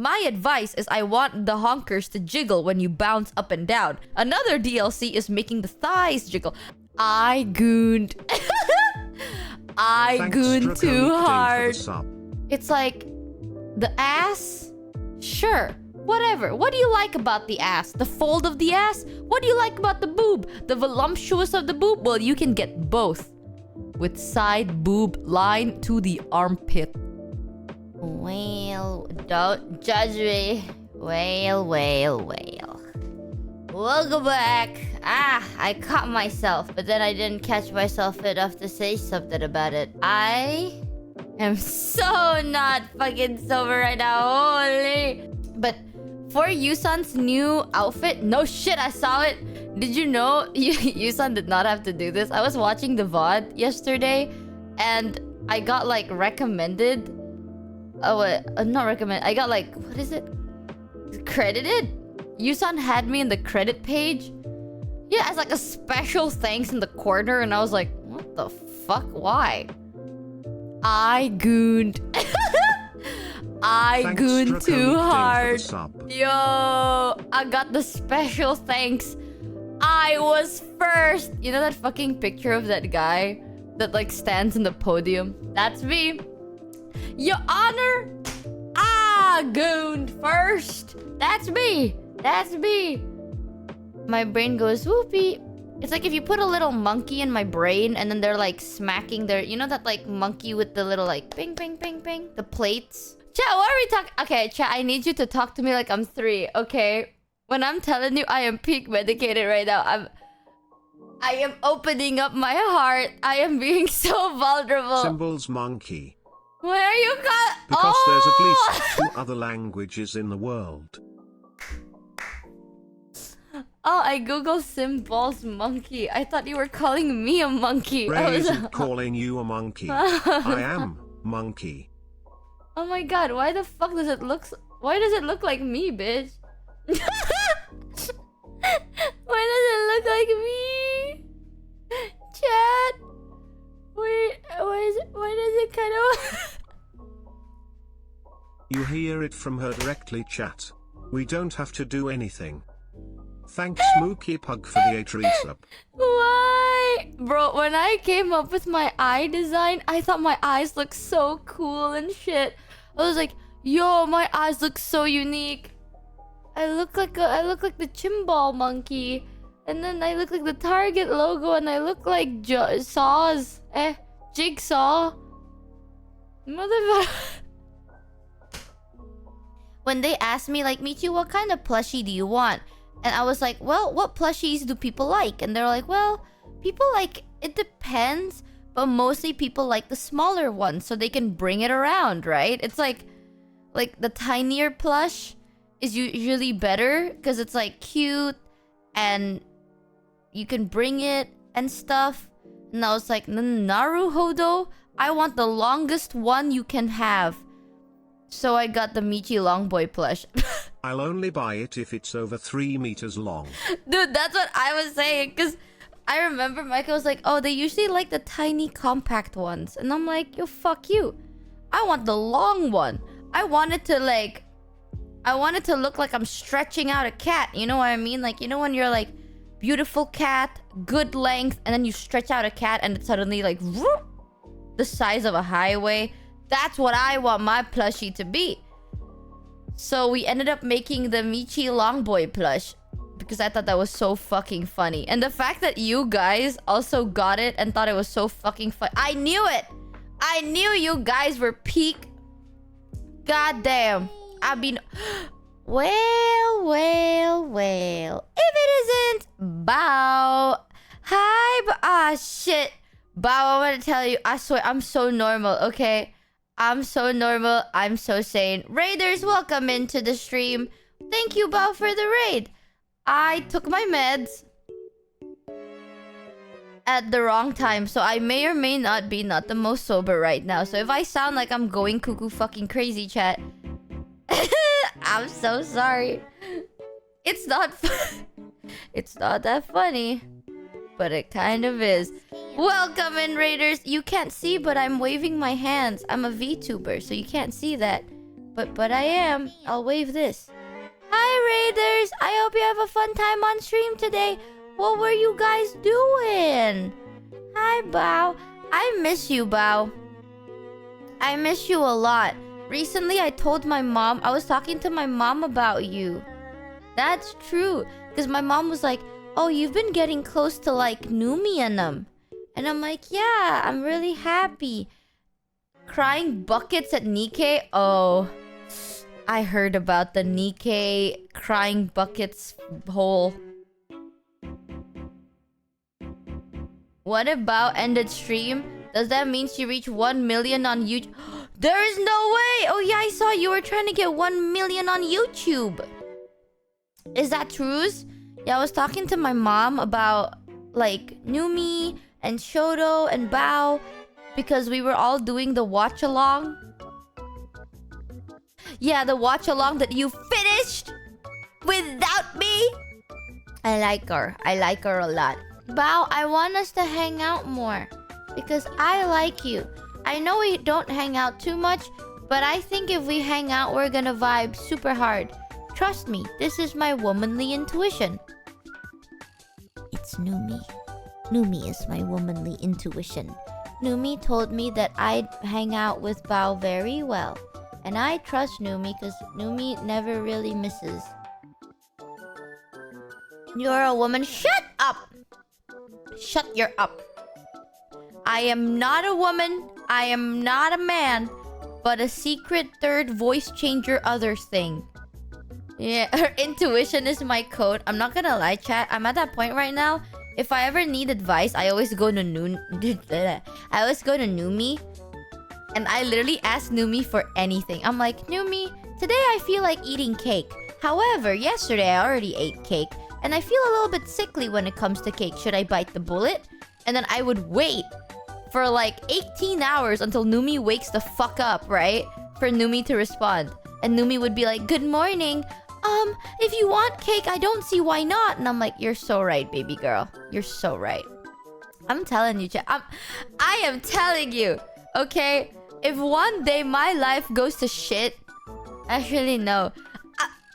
My advice is I want the honkers to jiggle when you bounce up and down. Another DLC is making the thighs jiggle. I gooned. I gooned too hard. It's like, the ass? Sure, whatever. What do you like about the ass? The fold of the ass? What do you like about the boob? The voluptuous of the boob? Well, you can get both. With side boob line to the armpit. Well, don't judge me. Well. Welcome back. I caught myself, but then I didn't catch myself enough to say something about it. I am so not fucking sober right now. Holy. But for Yusan's new outfit, no shit, I saw it. Did you know Yusan did not have to do this? I was watching the VOD yesterday and I got like recommended. Oh, wait, not recommended. I got like, what is it? Credited? Yusan had me in the credit page. Yeah, as like a special thanks in the corner, and I was like, what the fuck? Why? I gooned. I gooned too hard. Yo, I got the special thanks. I was first. You know that fucking picture of that guy that like stands in the podium? That's me. Your Honor, I gooned first. That's me. That's me. My brain goes whoopee. It's like if you put a little monkey in my brain and then they're like smacking their, you know that like monkey with the little like ping, ping, ping, ping, the plates. Chat, what are we talking? Okay, chat, I need you to talk to me like I'm 3, okay? When I'm telling you I am peak medicated right now, I am opening up my heart. I am being so vulnerable. Symbols monkey. Where are you Because there's at least 2 other languages in the world. Oh, I googled symbols monkey. I thought you were calling me a monkey. Ray isn't calling you a monkey. I am monkey. Oh my god, why the fuck does it look... Why does it look like me, bitch? Why does it look like me? Chat? Wait, why does it kind of... You hear it from her directly, chat. We don't have to do anything. Thanks Mookie Pug for the 8 resub. Why? Bro, when I came up with my eye design, I thought my eyes looked so cool and shit. I was like, yo, my eyes look so unique. I look like the Chimbal monkey. And then I look like the Target logo and I look like Jigsaw. Motherfucker. When they asked me like, Michi, what kind of plushie do you want? And I was like, well, what plushies do people like? And they're like, well, people like, it depends. But mostly people like the smaller ones so they can bring it around, right? It's like the tinier plush is usually better because it's like cute and you can bring it and stuff. And I was like, Naruhodo, I want the longest one you can have. So I got the Michi Longboy plush. I'll only buy it if it's over 3 meters long. Dude, that's what I was saying. Because I remember Michael was like, oh, they usually like the tiny compact ones. And I'm like, yo, fuck you. I want the long one. I want it to look like I'm stretching out a cat. You know what I mean? Like, you know when you're like, beautiful cat, good length, and then you stretch out a cat and it's suddenly like, whoop, the size of a highway. That's what I want my plushie to be. So we ended up making the Michi Longboy plush because I thought that was so fucking funny. And the fact that you guys also got it and thought it was so fucking fun. I knew it. I knew you guys were peak. God damn. I've been... Well. If it isn't Bao. Hi, shit. Bao, I want to tell you, I swear, I'm so normal, okay? I'm so normal. I'm so sane. Raiders, welcome into the stream. Thank you, Bao, for the raid. I took my meds at the wrong time, so I may or may not be not the most sober right now. So if I sound like I'm going cuckoo fucking crazy, chat, I'm so sorry. It's not it's not that funny, but it kind of is. Welcome in, Raiders. You can't see, but I'm waving my hands. I'm a VTuber, so you can't see that. But I am. I'll wave this. Hi Raiders! I hope you have a fun time on stream today. What were you guys doing? Hi Bao. I miss you, Bao. I miss you a lot. Recently I told my mom, I was talking to my mom about you. That's true. Because my mom was like, oh, you've been getting close to like Numi and them. And I'm like, yeah, I'm really happy. Crying buckets at Nikkei? Oh, I heard about the Nikkei crying buckets hole. What about ended stream? Does that mean she reached 1 million on YouTube? There is no way! Oh yeah, I saw you were trying to get 1 million on YouTube. Is that true? Yeah, I was talking to my mom about like Numi and Shoto and Bao because we were all doing the watch along. Yeah, the watch along that you finished without me. I like her. I like her a lot. Bao, I want us to hang out more because I like you. I know we don't hang out too much, but I think if we hang out, we're gonna vibe super hard. Trust me, this is my womanly intuition. It's Numi. Numi is my womanly intuition. Numi told me that I'd hang out with Bao very well. And I trust Numi because Numi never really misses. You're a woman. Shut up! Shut your up. I am not a woman. I am not a man. But a secret third voice changer other thing. Yeah, her intuition is my code. I'm not gonna lie, chat. I'm at that point right now. If I ever need advice, I always go to Numi. And I literally ask Numi for anything. I'm like, Numi, today I feel like eating cake. However, yesterday I already ate cake. And I feel a little bit sickly when it comes to cake. Should I bite the bullet? And then I would wait for like 18 hours until Numi wakes the fuck up, right? For Numi to respond. And Numi would be like, good morning. If you want cake, I don't see why not. And I'm like, you're so right, baby girl. You're so right. I'm telling you, chat. I am telling you, okay? If one day my life goes to shit, actually no.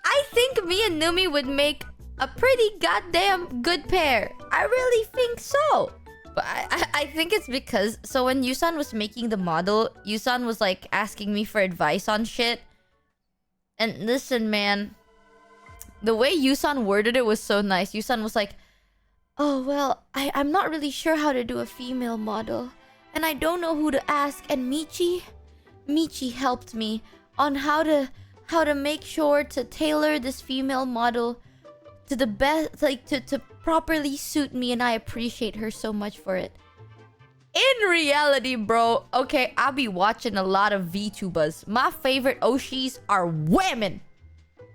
I think me and Numi would make a pretty goddamn good pair. I really think so. But I think it's because... So when Yusan was making the model, Yusan was like asking me for advice on shit. And listen, man. The way Yusan worded it was so nice. Yusan was like, oh, well, I'm not really sure how to do a female model. And I don't know who to ask. And Michi helped me on how to make sure to tailor this female model to the best, like to properly suit me, and I appreciate her so much for it. In reality, bro, okay, I'll be watching a lot of VTubers. My favorite Oshis are women.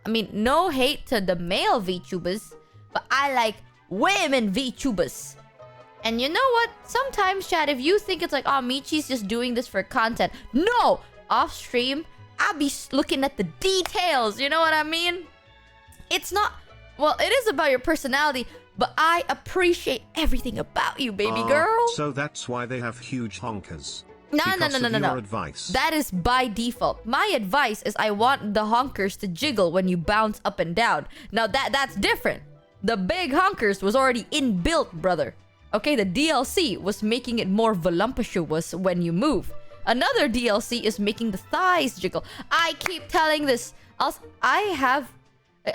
I mean, no hate to the male VTubers, but I like women VTubers. And you know what? Sometimes, chat, if you think it's like, oh, Michi's just doing this for content. No! Off stream, I'll be looking at the details. You know what I mean? It's not... Well, it is about your personality, but I appreciate everything about you, baby girl. So that's why they have huge honkers. No. Advice. That is by default. My advice is I want the honkers to jiggle when you bounce up and down. Now that's different. The big honkers was already inbuilt, brother. Okay, the DLC was making it more voluptuous when you move. Another DLC is making the thighs jiggle. I keep telling this. I have...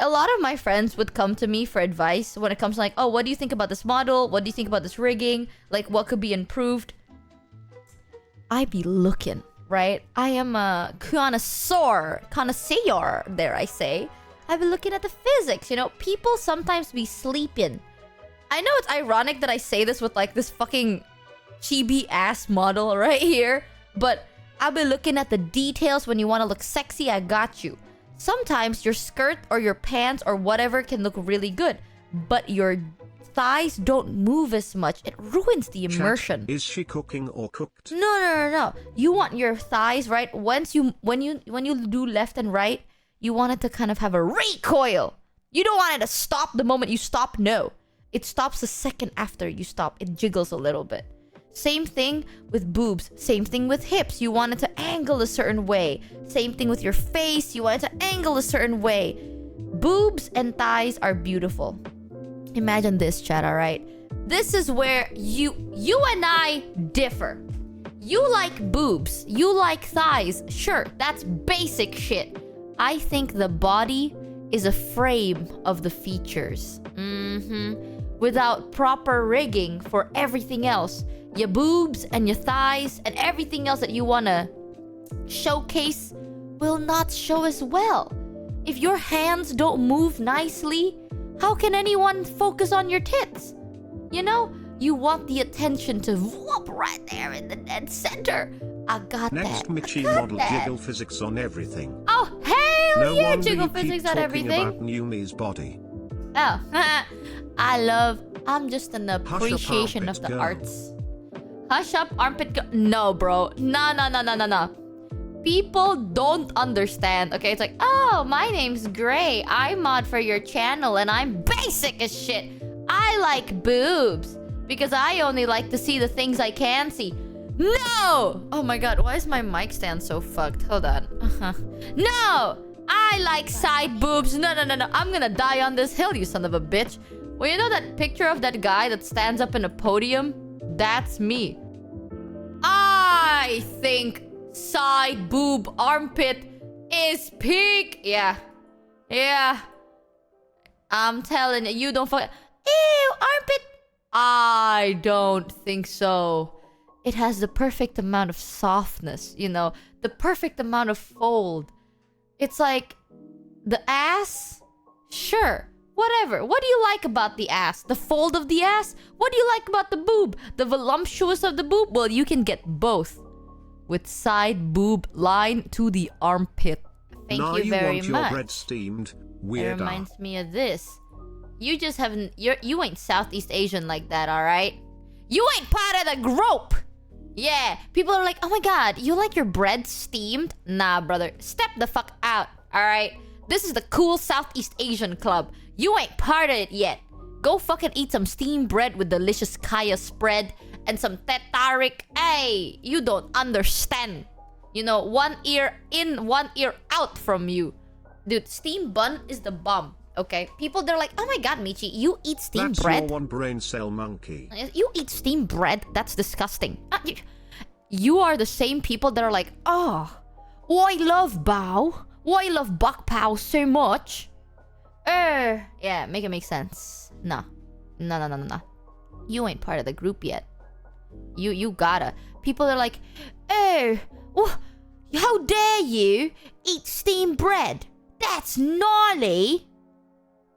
A lot of my friends would come to me for advice when it comes to like, oh, what do you think about this model? What do you think about this rigging? Like, what could be improved? I be looking, right? I am a connoisseur, dare I say. I be looking at the physics, you know? People sometimes be sleeping. I know it's ironic that I say this with like this fucking chibi-ass model right here, but I'll be looking at the details. When you want to look sexy, I got you. Sometimes your skirt or your pants or whatever can look really good, but your thighs don't move as much. It ruins the immersion. Chat, is she cooking or cooked? No. You want your thighs, right? When you do left and right, you want it to kind of have a recoil. You don't want it to stop the moment you stop. No. It stops the second after you stop. It jiggles a little bit. Same thing with boobs. Same thing with hips. You want it to angle a certain way. Same thing with your face. You want it to angle a certain way. Boobs and thighs are beautiful. Imagine this, chat, alright? This is where you and I differ. You like boobs. You like thighs. Sure, that's basic shit. I think the body is a frame of the features. Without proper rigging for everything else. Your boobs and your thighs and everything else that you want to showcase will not show as well. If your hands don't move nicely, how can anyone focus on your tits? You know, you want the attention to whoop right there in the dead center. I got Next, that. Michi model Jiggle physics on everything. Oh, hell No yeah, wonder Jiggle you keep physics on talking everything. about Numi's body. Oh, I'm just an appreciation of the girl. arts. Hush up, armpit girl. No, bro. No. People don't understand. Okay, it's like, oh, my name's Gray. I mod for your channel and I'm basic as shit. I like boobs because I only like to see the things I can see. No! Oh my god, why is my mic stand so fucked? Hold on. No! I like side boobs. No. I'm gonna die on this hill, you son of a bitch. Well, you know that picture of that guy that stands up in a podium? That's me. I think side boob armpit is peak. Yeah. I'm telling you, you don't fuck. Ew, armpit. I don't think so. It has the perfect amount of softness, you know, the perfect amount of fold. It's like the ass, sure, whatever. What do you like about the ass? The fold of the ass? What do you like about the boob? The voluptuous of the boob? Well, you can get both with side boob line to the armpit. Thank you very much. Your bread steamed. Weird. It reminds me of this. You just haven't. You ain't Southeast Asian like that, all right? You ain't part of the group. Yeah, people are like, oh my god, you like your bread steamed? Nah, brother, step the fuck out, alright? This is the cool Southeast Asian club. You ain't part of it yet. Go fucking eat some steamed bread with delicious kaya spread and some tetarik. Hey, you don't understand. You know, one ear in, one ear out from you. Dude, steamed bun is the bomb, okay? People, they're like, oh my god, Michi, you eat steamed bread? That's your one brain cell monkey. You eat steamed bread? That's disgusting. You are the same people that are like, oh, I love bao. I love bak pao so much. Yeah, make it make sense. No. You ain't part of the group yet. You gotta. People are like, oh, how dare you eat steamed bread? That's gnarly.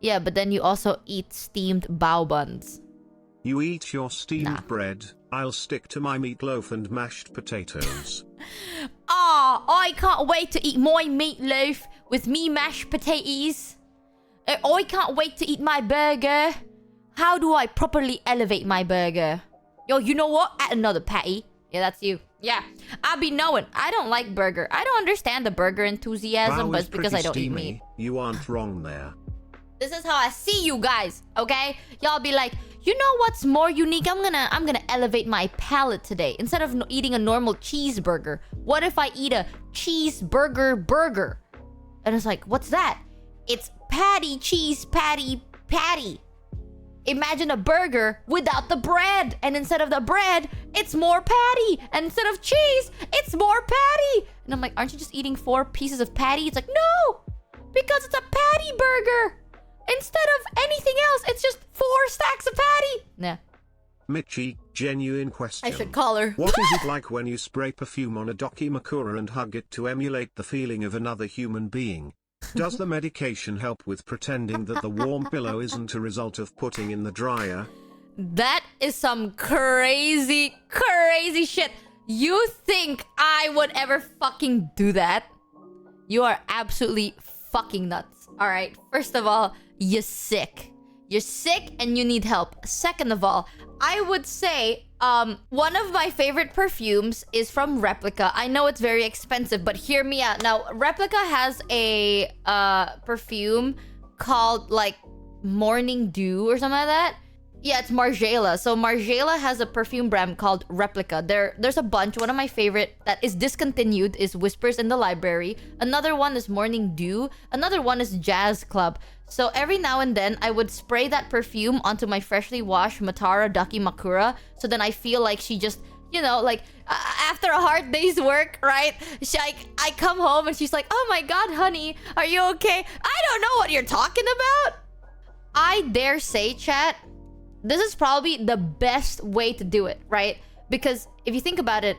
Yeah, but then you also eat steamed bao buns. You eat your steamed bread, I'll stick to my meatloaf and mashed potatoes. I can't wait to eat my meatloaf with me mashed potatoes. I can't wait to eat my burger. How do I properly elevate my burger? Yo, you know what? Add another patty. Yeah, that's you. Yeah, I be knowing. I don't like burger. I don't understand the burger enthusiasm, but it's because I don't eat meat. You aren't wrong there. This is how I see you guys, okay? Y'all be like, you know what's more unique? I'm gonna elevate my palate today. Instead of eating a normal cheeseburger, what if I eat a cheeseburger burger? And it's like, what's that? It's patty, cheese, patty. Imagine a burger without the bread. And instead of the bread, it's more patty. And instead of cheese, it's more patty. And I'm like, aren't you just eating 4 pieces of patty? It's like, no, because it's a patty burger. Instead of anything else, it's just 4 stacks of patty. Nah. Michi, genuine question. I should call her. What is it like when you spray perfume on a Dakimakura and hug it to emulate the feeling of another human being? Does the medication help with pretending that the warm pillow isn't a result of putting in the dryer? That is some crazy shit. You think I would ever fucking do that? You are absolutely fucking nuts. Alright, first of all, you're sick. You're sick and you need help. Second of all, I would say one of my favorite perfumes is from Replica. I know it's very expensive, but hear me out. Now, Replica has a perfume called like Morning Dew or something like that. Yeah, it's Margiela. So Margiela has a perfume brand called Replica. There's a bunch. One of my favorite that is discontinued is Whispers in the Library. Another one is Morning Dew. Another one is Jazz Club. So every now and then, I would spray that perfume onto my freshly washed Matara Dakimakura. So then I feel like she just, you know, like after a hard day's work, right? I come home and she's like, oh my god, honey, are you okay? I don't know what you're talking about. I dare say, chat, this is probably the best way to do it, right? Because if you think about it,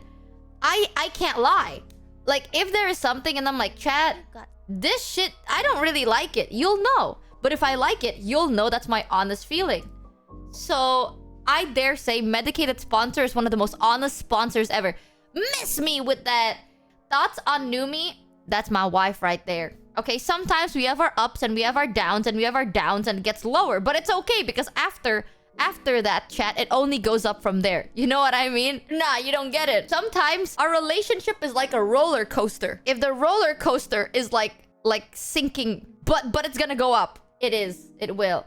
I can't lie. Like, if there is something and I'm like, chat, this shit, I don't really like it, you'll know. But if I like it, you'll know that's my honest feeling. So I dare say Medicated sponsor is one of the most honest sponsors ever. Miss me with that. Thoughts on Numi? That's my wife right there. Okay, sometimes we have our ups and we have our downs and we have our downs and it gets lower. But it's okay because after that, chat, it only goes up from there. You know what I mean? Nah, you don't get it. Sometimes our relationship is like a roller coaster. If the roller coaster is like sinking, but it's gonna go up. It is. It will.